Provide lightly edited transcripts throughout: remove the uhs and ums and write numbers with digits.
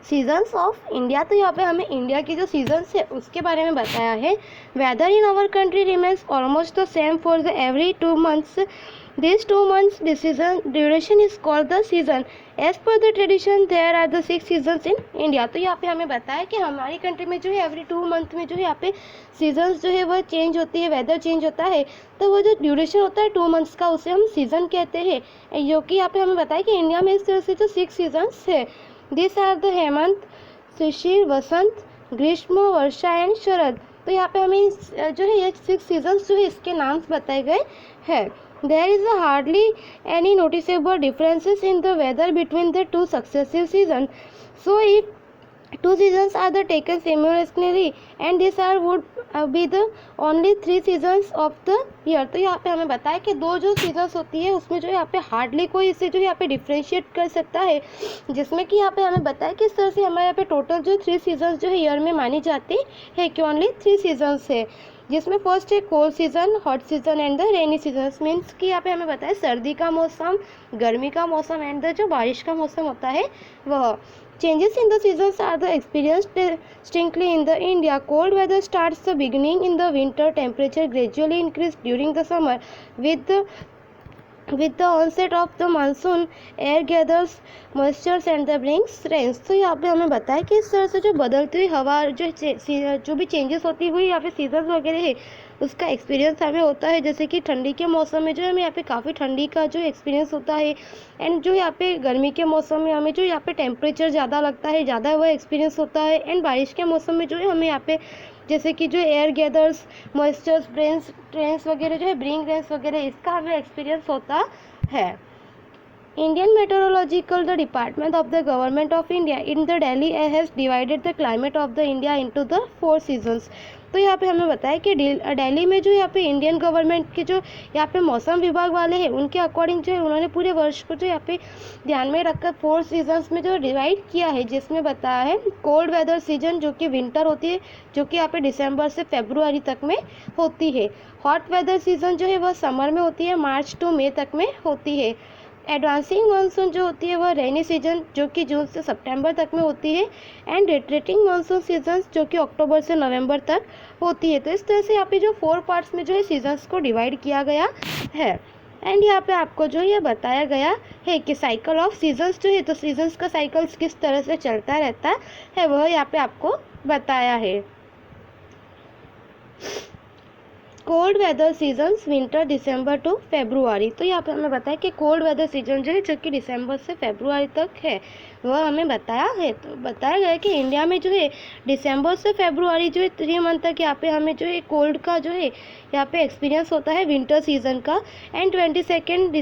Seasons of India, तो यहाँ पे हमें इंडिया की जो सीजन्स है उसके बारे में बताया है। Weather in our country remains almost the same for the every 2 months। This 2 months decision duration is called the season. As per the tradition there are the 6 seasons in India. तो यहाँ पे हमें बताया कि हमारी कंट्री में जो है एवरी 2 month में जो है यहाँ पे सीजन्स जो है वह चेंज होती है, वेदर चेंज होता है। तो वो जो ड्यूरेशन होता है 2 months का उसे हम सीज़न कहते हैं, जो कि यहाँ पे हमें बताया कि इंडिया में इस तरह से जो 6 सीजन्स है, दिस आर द हेमंत, शिशिर, वसंत, ग्रीष्म, वर्षा एंड शरद। तो यहाँ पे हमें जो है ये 6 सीजन्स जो है इसके नाम बताए गए हैं। There is a hardly any noticeable differences in the weather between the 2 successive seasons. So if 2 seasons are the taken simultaneously and these are would be the only 3 seasons of the year। तो यहाँ पे हमें बताया कि 2 जो seasons होती है उसमें जो यहाँ पे हार्डली कोई इसे जो यहाँ पे डिफ्रेंशिएट कर सकता है, जिसमें कि यहाँ पे हमें बताया कि इस तरह से हमारे यहाँ पे टोटल जो 3 सीजन्स जो है ईयर में मानी जाती है कि ओनली 3 सीजन्स है, जिसमें फर्स्ट है cold season, hot season and the rainy season. Means कि यहाँ पे हमें बताया सर्दी का मौसम, गर्मी का मौसम एंड द जो बारिश का मौसम होता है वह। Changes in the seasons are the experienced distinctly in the India. Cold weather starts the beginning in the winter. Temperature gradually increase during the summer. With the onset of the monsoon, air gathers moisture and the brings rains। तो यहाँ पे हमें बताया कि इस तरह से जो बदलती हुई हवा जो भी चेंजेस होती हुई यहाँ पे सीजन वगैरह है उसका एक्सपीरियंस हमें होता है। जैसे कि ठंडी के मौसम में जो है हमें यहाँ पे काफ़ी ठंडी का जो एक्सपीरियंस होता है, एंड जो यहाँ पे गर्मी के मौसम में हमें जो यहाँ पे टेम्परेचर ज़्यादा लगता है, ज़्यादा वह एक्सपीरियंस होता है। एंड बारिश के मौसम में जो है हमें यहाँ पे जैसे कि जो एयर गैदर्स मॉइस्चर्स ट्रेंस वगैरह जो है ब्रिंग रेंस वगैरह इसका हमें एक्सपीरियंस होता है। Indian Meteorological the Department of the Government of India in the Delhi has divided the climate of the India into the 4 seasons। तो यहाँ पे हमें बताया कि दिल्ली में जो यहाँ पे इंडियन गवर्नमेंट के जो यहाँ पे मौसम विभाग वाले हैं उनके अकॉर्डिंग जो है उन्होंने पूरे वर्ष को जो यहाँ पे ध्यान में रखकर 4 सीजन्स में जो डिवाइड किया है, जिसमें बताया है कोल्ड वेदर सीजन जो कि विंटर होती है, जो कि यहाँ पे दिसंबर से फरवरी तक में होती है। हॉट वेदर सीजन जो है वह समर में होती है, मार्च टू मई तक में होती है। एडवांसिंग मानसून जो होती है वह रेनी सीजन जो कि जून से सितंबर तक में होती है, एंड रिट्रीटिंग मानसून सीजन जो कि अक्टूबर से नवंबर तक होती है। तो इस तरह से यहाँ पे जो 4 पार्ट्स में जो है सीजन्स को डिवाइड किया गया है। एंड यहाँ पे आपको जो ये बताया गया है कि साइकिल ऑफ सीजन्स जो है, तो सीजन्स का साइकिल्स किस तरह से चलता रहता है वह यहाँ पे आपको बताया है। Cold weather seasons winter December to February. तो यहाँ पे हमें बताया कि कोल्ड वेदर सीजन जो है जो कि दिसंबर से फरवरी तक है वह हमें बताया है। तो बताया गया है कि इंडिया में जो है दिसंबर से फरवरी जो है 3 मंथ तक यहाँ पे हमें जो है कोल्ड का जो है यहाँ पे एक्सपीरियंस होता है विंटर सीजन का। एंड 22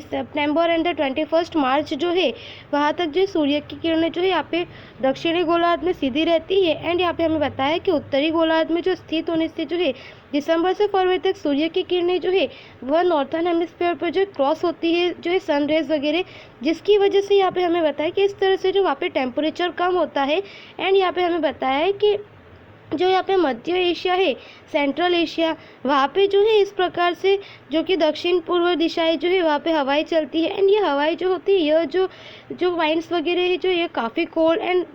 सितंबर एंड 21 मार्च जो है वहाँ तक जो है सूर्य की किरणें जो है यहाँ पे दक्षिणी गोलार्ध में सीधी रहती है। एंड यहाँ पे हमें बताया कि उत्तरी गोलार्ध में जो स्थित होने से जो है दिसंबर से फरवरी तक सूर्य की किरणें जो है वह नॉर्थन हेमिस्फीयर पर जो क्रॉस होती है जो है सनरेज वगैरह, जिसकी वजह से यहाँ पे हमें बताया कि इस तरह से जो वहाँ पे टेम्परेचर कम होता है। एंड यहाँ पे हमें बताया है कि जो यहाँ पे मध्य एशिया है, सेंट्रल एशिया, वहाँ पे जो है इस प्रकार से जो कि दक्षिण पूर्व दिशाएं जो है वहाँ पे हवाएं चलती है। एंड ये हवाएं जो होती है यह जो वाइंड्स वगैरह है जो ये काफ़ी कोल्ड एंड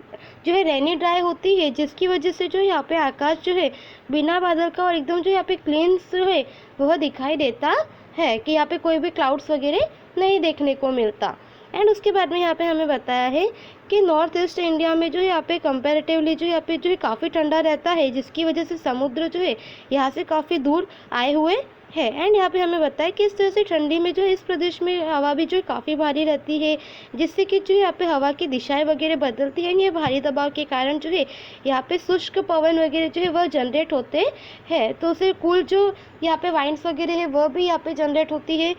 जो है रेनी ड्राई होती है, जिसकी वजह से जो यहाँ पे आकाश जो है बिना बादल का और एकदम जो यहाँ पे क्लीन जो है वह दिखाई देता है, कि यहाँ पे कोई भी क्लाउड्स वगैरह नहीं देखने को मिलता। एंड उसके बाद में यहाँ पे हमें बताया है कि नॉर्थ ईस्ट इंडिया में जो यहाँ पे कंपैरेटिवली जो यहाँ पे जो है काफ़ी ठंडा रहता है, जिसकी वजह से समुद्र जो है यहाँ से काफ़ी दूर आए हुए है। एंड यहाँ पे हमें बताया कि इस तरह से ठंडी में जो है इस प्रदेश में हवा भी जो है काफ़ी भारी रहती है, जिससे कि जो यहाँ पे हवा की दिशाएं वगैरह बदलती है। ये भारी दबाव के कारण जो है यहाँ पे शुष्क पवन वगैरह जो है वह जनरेट होते हैं, तो उसे कूल जो यहाँ पे वाइंड्स वगैरह है वह भी यहाँ पे जनरेट होती है।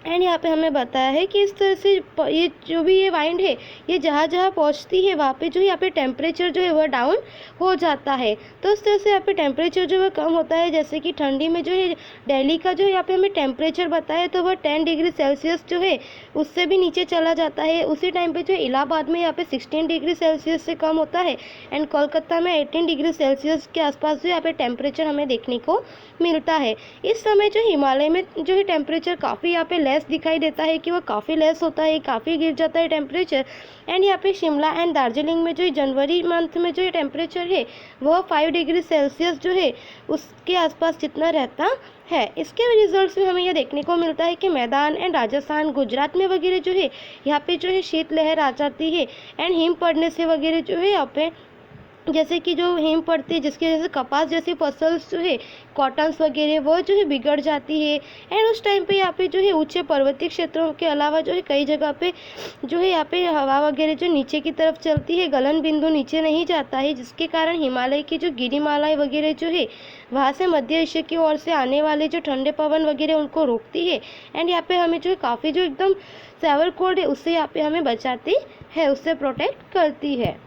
एंड यहाँ पे हमें बताया है कि इस तरह से ये जो भी ये वाइंड है ये जहाँ जहाँ पहुँचती है वहाँ पे जो यहाँ पे टेम्परेचर जो है वह डाउन हो जाता है। तो इस तरह से यहाँ पे टेम्परेचर जो है कम होता है। जैसे कि ठंडी में जो है दिल्ली का जो यहाँ पे हमें टेम्परेचर बताया तो वह 10 डिग्री सेल्सियस जो है उससे भी नीचे चला जाता है। उसी टाइम पे जो इलाहाबाद में यहाँ पे 16 डिग्री सेल्सियस से कम होता है। एंड कोलकाता में 18 डिग्री सेल्सियस के आसपास जो यहाँ पे टेम्परेचर हमें देखने को मिलता है। इस समय जो हिमालय में जो है टेम्परेचर काफ़ी यहाँ पे लेस दिखाई देता है कि वो काफ़ी लेस होता है, काफ़ी गिर जाता है टेम्परेचर। एंड यहाँ पे शिमला एंड दार्जिलिंग में जो जनवरी मंथ में जो टेम्परेचर है वह 5 डिग्री सेल्सियस जो है उसके आसपास जितना रहता है। इसके रिजल्ट्स में हमें यह देखने को मिलता है कि मैदान एंड राजस्थान, गुजरात में वगैरह जो है यहाँ पे जो है शीतलहर आ जाती है। एंड हिम पड़ने से वगैरह जो है यहाँ पे जैसे कि जो हिम पड़ती है जिसकी वजह से कपास जैसी फसल्स जो है, कॉटन्स वगैरह वो जो है बिगड़ जाती है। एंड उस टाइम पे यहाँ पे जो है ऊंचे पर्वतीय क्षेत्रों के अलावा जो है कई जगह पे जो है यहाँ पे हवा वगैरह जो नीचे की तरफ चलती है, गलन बिंदु नीचे नहीं जाता है, जिसके कारण हिमालय की जो गिरिमालाएं वगैरह जो है वहाँ से मध्य एशिया की ओर से आने वाले जो ठंडे पवन वगैरह उनको रोकती है। एंड यहाँ पे हमें जो है काफ़ी जो एकदम सेवर कोल्ड है उससे यहाँ पे हमें बचाती है, उससे प्रोटेक्ट करती है।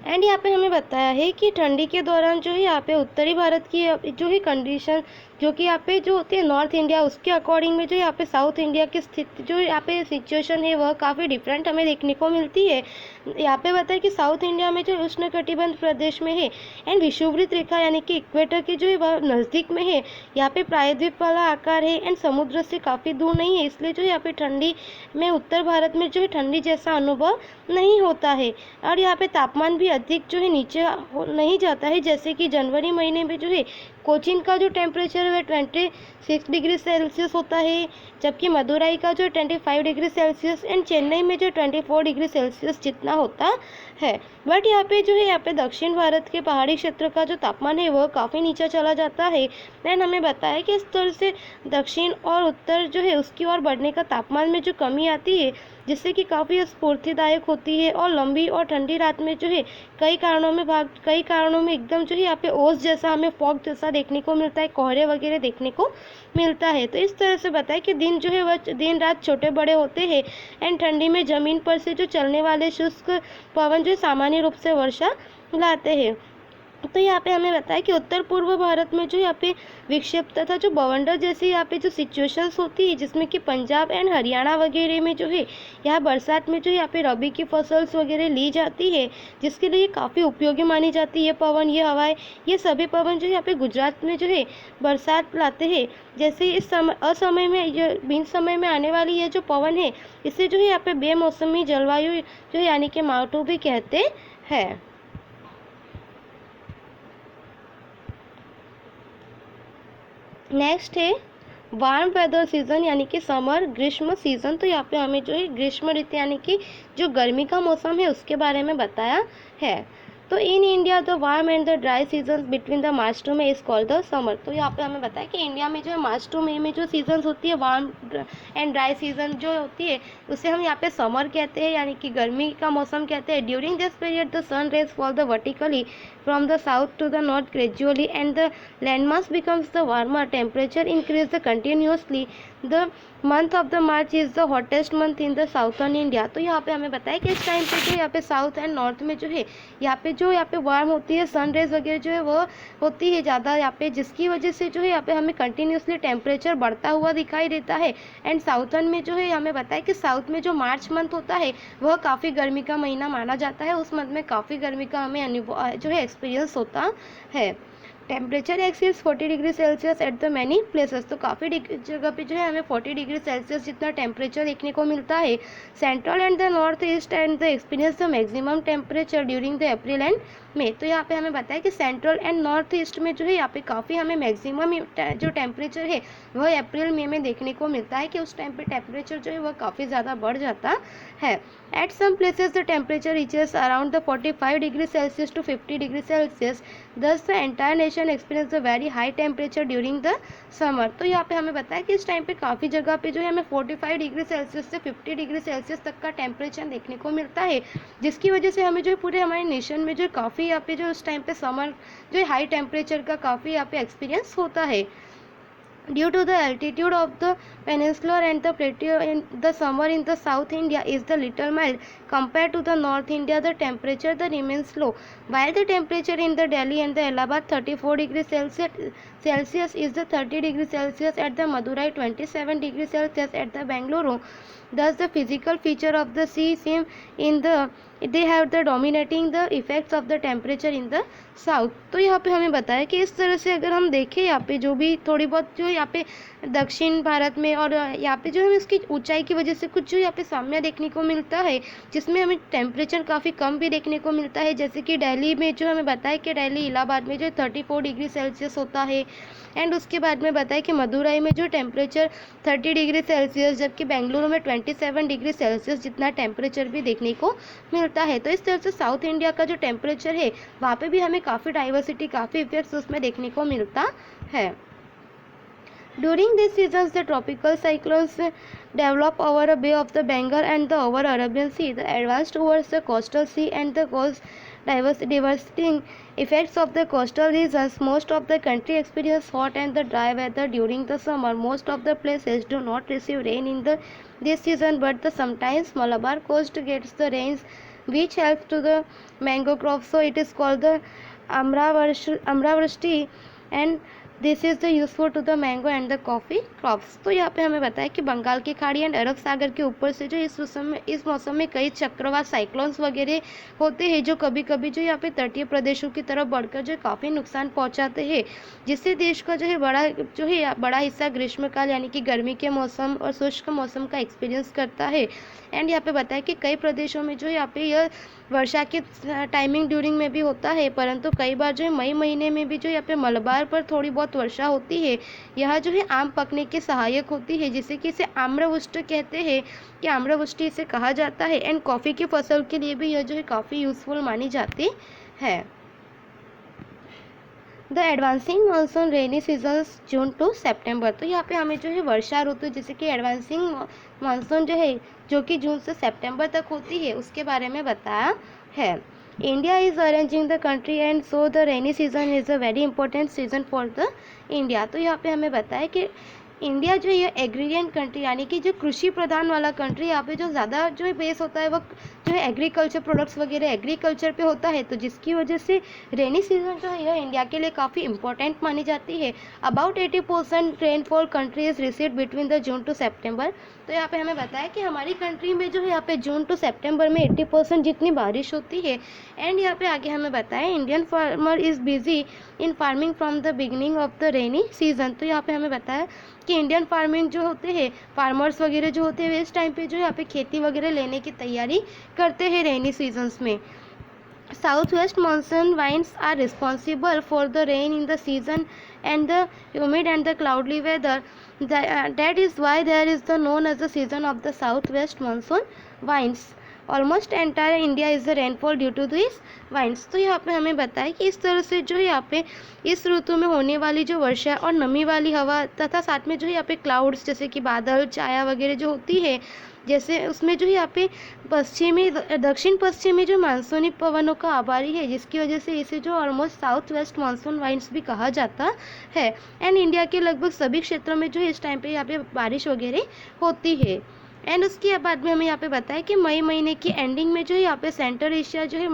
एंड यहाँ पे हमें बताया है कि ठंडी के दौरान जो है यहाँ पे उत्तरी भारत की जो है कंडीशन जो कि यहाँ पे जो होती है नॉर्थ इंडिया उसके अकॉर्डिंग में जो यहाँ पे साउथ इंडिया की स्थिति जो यहाँ पे सिचुएशन है वह काफ़ी डिफरेंट हमें देखने को मिलती है। यहाँ पे बताया कि साउथ इंडिया में जो उष्णकटिबंध प्रदेश में है एंड विषुववृत्त रेखा यानी कि इक्वेटर की जो है वह नज़दीक में है। यहाँ पे प्रायद्वीप वाला आकार है एंड समुद्र से काफ़ी दूर नहीं है, इसलिए जो यहाँ पे ठंडी में उत्तर भारत में जो है ठंडी जैसा अनुभव नहीं होता है। और यहाँ पे तापमान भी अधिक जो है नीचे नहीं जाता है, जैसे कि जनवरी महीने में जो है कोचीन का जो टेम्परेचर है वह 26 डिग्री सेल्सियस होता है, जबकि मदुराई का जो 25 डिग्री सेल्सियस एंड चेन्नई में जो 24 डिग्री सेल्सियस जितना होता है। बट यहाँ पे जो है यहाँ पे दक्षिण भारत के पहाड़ी क्षेत्र का जो तापमान है वह काफ़ी नीचे चला जाता है। देन हमें बताया कि इस तरह से दक्षिण और उत्तर जो है उसकी ओर बढ़ने का तापमान में जो कमी आती है जिससे कि काफ़ी स्फूर्तिदायक होती है। और लंबी और ठंडी रात में जो है कई कारणों में एकदम जो है यहाँ पे ओस जैसा हमें फॉग जैसा देखने को मिलता है, कोहरे वगैरह देखने को मिलता है। तो इस तरह से बताया कि दिन जो है वह दिन रात छोटे बड़े होते हैं एंड ठंडी में ज़मीन पर से जो चलने वाले शुष्क पवन जो सामान्य रूप से वर्षा लाते हैं। तो यहाँ पे हमें बताया कि उत्तर पूर्व भारत में जो यहाँ पे विक्षेप तथा जो बवंडर जैसी यहाँ पे जो सिचुएशंस होती है जिसमें कि पंजाब एंड हरियाणा वगैरह में जो है यहाँ बरसात में जो यहाँ पे रबी की फसल्स वगैरह ली जाती है, जिसके लिए काफ़ी उपयोगी मानी जाती है पवन, ये हवाएं, ये सभी पवन जो यहाँ पे गुजरात में जो है बरसात लाते हैं। जैसे इस समय असमय में ये बिन समय में आने वाली ये जो पवन है इसे जो है यहाँ पे बेमौसमी जलवायु जो है यानी कि मावठू भी कहते हैं। नेक्स्ट है वार्म वेदर सीजन यानी कि समर ग्रीष्म सीजन। तो यहाँ पे हमें जो है ग्रीष्म ऋतु यानी कि जो गर्मी का मौसम है उसके बारे में बताया है। तो in India the warm and the dry season between the March to May is called the summer. तो यहाँ पे हमें बताया कि इंडिया में जो है मार्च टू मई में जो सीजन्स होती है वार्म एंड ड्राई सीजन जो होती है उसे हम यहाँ पे समर कहते हैं यानी कि गर्मी का मौसम कहते हैं। During this period the sun rays fall the vertically from the south to the north gradually and the landmass becomes the warmer, temperature increases continuously, the month of the March is the hottest month in the southern India। तो यहाँ पे हमें बताया कि इस time पे जो यहाँ पे साउथ एंड नॉर्थ में जो है यहाँ पे वार्म होती है, सनरेज वगैरह जो है वो होती है ज़्यादा यहाँ पे, जिसकी वजह से जो है यहाँ पे हमें कंटिन्यूसली टेम्परेचर बढ़ता हुआ दिखाई देता है। एंड साउथर्न में जो है हमें बताया कि साउथ में जो मार्च मंथ होता है वह काफ़ी गर्मी का महीना माना जाता है, उस मंथ में काफ़ी गर्मी का हमें अनुभव जो है एक्सपीरियंस होता है। Temperature exceeds 40 degree Celsius at the many places. तो काफ़ी जगह पे जो है हमें 40 डिग्री सेल्सियस जितना टेम्परेचर देखने को मिलता है। Central and the north east and the experience the maximum temperature during the April and May. तो यहाँ पे हमें बताया कि सेंट्रल एंड नॉर्थ ईस्ट में जो है यहाँ पे काफ़ी हमें मैक्सिमम जो टेम्परेचर है वह अप्रैल मई में देखने को मिलता है कि उस टाइम पे टेम्परेचर जो है वह काफ़ी ज़्यादा बढ़ जाता है। At some places the temperature reaches around the 45 degree Celsius to 50 degree Celsius, thus the entire nation experience the very high temperature during the summer. तो यहाँ पे हमें बताया कि इस टाइम पे काफ़ी जगह पे जो है हमें 45 डिग्री सेल्सियस से 50 डिग्री सेल्सियस तक का टेम्परेचर देखने को मिलता है, जिसकी वजह से हमें जो है पूरे हमारे नेशन में जो काफ़ी यहाँ पे जो उस टाइम पे समर जो है हाई टेम्परेचर का काफ़ी यहाँ पे एक्सपीरियंस होता है। Due to the altitude of the peninsula and the plateau in the summer in the South India is the little mild compared to the North India, the temperature remains low. While the temperature in the Delhi and the Allahabad 34 degrees Celsius is the 30 degrees Celsius at the Madurai, 27 degrees Celsius at the Bangalore, Thus the physical feature of the sea seem in the they have the dominating the effects of the temperature in the south. तो यहाँ पे हमें बताया कि इस तरह से अगर हम देखें यहाँ पे जो भी थोड़ी बहुत जो यहाँ पे दक्षिण भारत में और यहाँ पे जो हमें उसकी ऊंचाई की वजह से कुछ जो यहाँ पे साम्य देखने को मिलता है, जिसमें हमें टेम्परेचर काफ़ी कम भी देखने को मिलता है। जैसे कि दिल्ली में जो हमें बताया कि दिल्ली इलाहाबाद में जो 34 डिग्री सेल्सियस होता है, एंड उसके बाद में बताया कि मदुरई में जो टेम्परेचर 30 डिग्री सेल्सियस, जबकि बेंगलुरु में 27 डिग्री सेल्सियस जितना टेम्परेचर भी देखने को मिलता है। तो इस तरह से साउथ इंडिया का जो टेम्परेचर है वहाँ पे भी हमें काफ़ी डाइवर्सिटी, काफ़ी इफेक्ट्स उसमें देखने को मिलता है। During these seasons, the tropical cyclones develop over a Bay of the Bengal and the over Arabian Sea. The advance towards the coastal sea and the coast devastating effects of the coastal regions. Most of the country experience hot and the dry weather during the summer. Most of the places do not receive rain in this season, but sometimes Malabar coast gets the rains, which helps to the mango crop. So it is called the Amravashti, and this is the useful to the mango and the coffee crops. तो यहाँ पे हमें बताया कि बंगाल की खाड़ी and Arab सागर के ऊपर से जो इस मौसम में कई चक्रवात साइक्लोन्स वगैरह होते हैं, जो कभी कभी जो यहाँ पे तटीय प्रदेशों की तरफ बढ़कर जो काफ़ी नुकसान पहुँचाते हैं, जिससे देश का जो है बड़ा हिस्सा ग्रीष्मकाल यानी कि गर्मी के मौसम और शुष्क मौसम का एक्सपीरियंस करता है। एंड यहाँ पे बताया कि कई प्रदेशों में जो यहाँ पे यह वर्षा के टाइमिंग ड्यूरिंग में भी होता है, परंतु कई बार जो है मई महीने में भी जो यहाँ पे मलबार पर थोड़ी बहुत वर्षा होती है। यह जो है आम पकने के सहायक होती है, जिससे कि इसे आम्रवृष्टि कहते हैं, कि आम्रवृष्टि इसे कहा जाता है। एंड कॉफ़ी की फसल के लिए भी यह जो है काफ़ी यूजफुल मानी जाती है। The advancing monsoon rainy season June to September. तो यहाँ पे हमें जो है वर्षा ऋतु, जैसे कि एडवांसिंग मानसून जो है जो कि जून से सितंबर तक होती है, उसके बारे में बताया है। India is arranging the country and so the rainy season is a very important season for the India. तो यहाँ पे हमें बताया कि इंडिया जो है एग्रीरियन कंट्री यानी कि जो कृषि प्रधान वाला कंट्री, यहाँ पे जो ज़्यादा जो है बेस होता है वो जो है एग्रीकल्चर प्रोडक्ट्स वगैरह एग्रीकल्चर पे होता है, तो जिसकी वजह से रेनी सीजन जो है यह इंडिया के लिए काफ़ी इंपॉर्टेंट मानी जाती है। About 80% rainfall country is received between the June to September. तो यहाँ पे हमें बताया कि हमारी कंट्री में जो है यहाँ पे जून टू सितंबर में 80% जितनी बारिश होती है। एंड यहाँ पे आगे हमें बताया Indian farmer is busy in farming from the beginning of the rainy season. तो यहाँ पे हमें बताया कि इंडियन फार्मिंग जो होते हैं, फार्मर्स वगैरह जो होते हैं, इस टाइम पे जो यहाँ पे खेती वगैरह लेने की तैयारी करते हैं रेनी सीजन्स में। Southwest monsoon winds are responsible for the rain in the season and the humid and the cloudy weather. That is why there is the known as the season of the southwest monsoon winds. Almost entire India is the rainfall due to these winds। तो यहाँ पे हमें बताया कि इस तरह से जो है यहाँ पे इस ऋतु में होने वाली जो वर्षा और नमी वाली हवा तथा साथ में जो है यहाँ पे क्लाउड्स जैसे कि बादल छाया वगैरह जो होती है, जैसे उसमें जो है यहाँ पे दक्षिण पश्चिमी जो मानसूनी पवनों का आभारी है, जिसकी वजह से इसे जो almost south west monsoon winds भी कहा जाता है। एंड इंडिया के लगभग सभी क्षेत्रों में जो है इस टाइम पे यहाँ पे बारिश वगैरह होती है। एंड उसके बाद में हमें यहाँ पे बताया कि मई महीने की एंडिंग में जो है यहाँ पे सेंट्रल एशिया जो है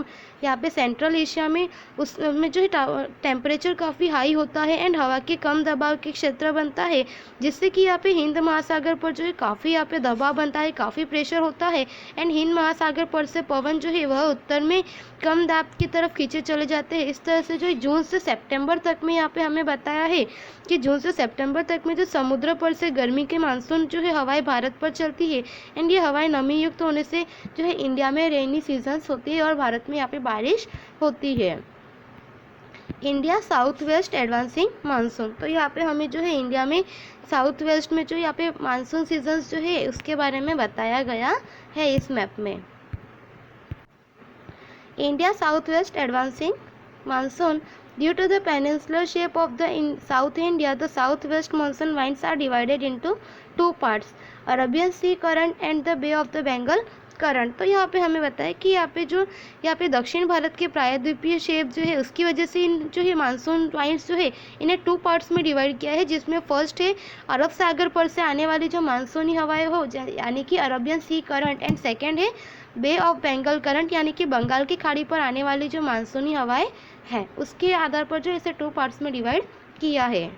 यहाँ पे सेंट्रल एशिया में उसमें जो है टेम्परेचर काफ़ी हाई होता है एंड हवा के कम दबाव के क्षेत्र बनता है, जिससे कि यहाँ पे हिंद महासागर पर जो है काफ़ी यहाँ पे दबाव बनता है, काफ़ी प्रेशर होता है। एंड हिंद महासागर पर से पवन जो है वह उत्तर में कम दाब की तरफ खींचे चले जाते हैं। इस तरह से जो है जून से सितंबर तक में यहाँ पे हमें बताया है कि जून से सितंबर तक में जो समुद्र पर से गर्मी के मानसून जो है हवाएं भारत पर चलती है। एंड ये हवाएं नमी युक्त होने से जो है इंडिया में रेनी सीजन्स होती है और भारत में यहाँ पे बारिश होती है। India south west advancing monsoon. तो यहाँ पे हमें जो है इंडिया में साउथ वेस्ट में जो यहाँ पे मानसून सीजन्स जो है उसके बारे में बताया गया है इस मैप में। India south west advancing monsoon. Due to the peninsular shape of the South India, the southwest monsoon winds are divided into two parts, Arabian Sea current and the Bay of the Bengal current। तो यहाँ पे हमें बताया कि यहाँ पे दक्षिण भारत के प्रायद्वीपीय शेप जो है उसकी वजह से इन जो है मानसून वाइंड्स जो है इन्हें टू पार्ट्स में डिवाइड किया है, जिसमें फर्स्ट है अरब सागर पर से आने वाली जो मानसूनी हवाएं हो यानी कि Arabian sea current, and second है बे ऑफ बंगाल करंट यानी कि बंगाल की खाड़ी पर आने वाली जो मानसूनी हवाएं है, उसके आधार पर जो इसे टू पार्ट्स में डिवाइड किया है।